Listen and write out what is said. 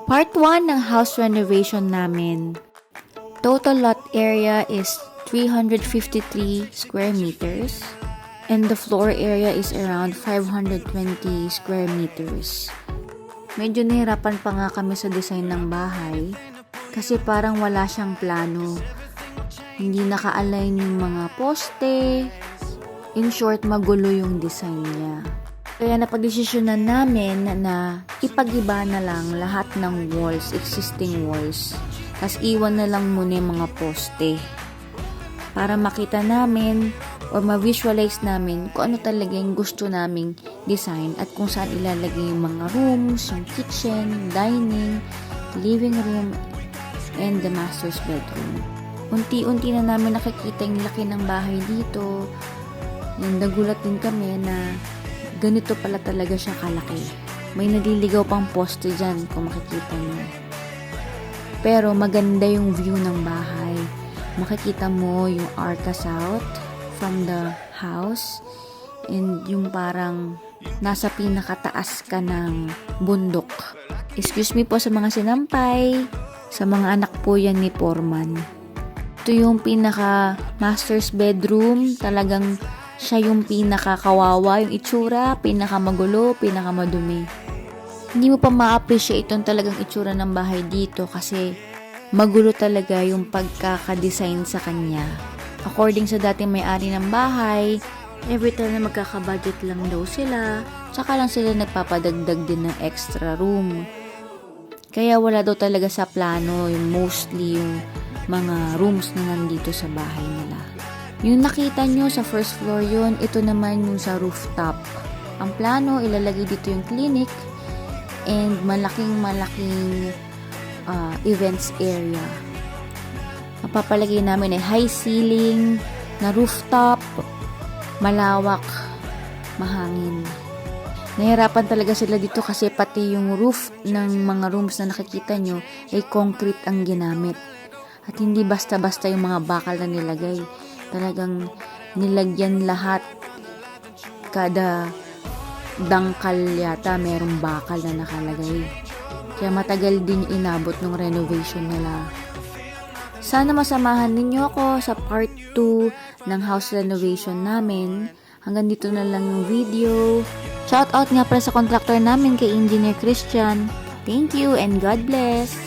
Part 1 ng house renovation namin. Total lot area is 353 square meters and the floor area is around 520 square meters. Medyo nahirapan pa nga kami sa design ng bahay kasi parang wala siyang plano. Hindi naka-align yung mga poste. In short, magulo yung design niya. Kaya napagdesisyonan namin na ipag-iba na lang lahat ng walls, existing walls. Tapos iwan na lang muna yung mga poste. Para makita namin or ma-visualize namin kung ano talaga yung gusto naming design at kung saan ilalagay yung mga rooms, yung kitchen, dining, living room, and the master's bedroom. Unti-unti na namin nakikita yung laki ng bahay dito. And nagulat din kami na ganito pala talaga siya kalaki. May naliligaw pang poste dyan kung makikita nyo. Pero maganda yung view ng bahay. Makikita mo yung Arca South from the house. And yung parang nasa pinakataas ka ng bundok. Excuse me po sa mga sinampay. Sa mga anak po yan ni Foreman. Ito yung pinaka master's bedroom. Talagang siya yung pinakakawawa, yung itsura, pinakamagulo, pinakamadumi. Hindi mo pa ma-appreciate yung talagang itsura ng bahay dito kasi magulo talaga yung pagkakadesign sa kanya. According sa dating may-ari ng bahay, every time na magkakabudget lang daw sila, tsaka lang sila nagpapadagdag din ng extra room. Kaya wala daw talaga sa plano yung mostly yung mga rooms na nandito sa bahay nila. Yung nakita nyo sa first floor yun, ito naman yung sa rooftop. Ang plano, ilalagay dito yung clinic and malaking events area. Mapapalagay namin ay high ceiling, na rooftop, malawak, mahangin. Nahirapan talaga sila dito kasi pati yung roof ng mga rooms na nakikita nyo ay concrete ang ginamit. At hindi basta-basta yung mga bakal na nilagay. Talagang nilagyan lahat. Kada dangkal yata merong bakal na nakalagay. Kaya matagal din inabot ng renovation nila. Sana masamahan ninyo ako sa part 2 ng house renovation namin. Hanggang dito na lang yung video. Shout out nga pala sa contractor namin kay Engineer Christian. Thank you and God bless!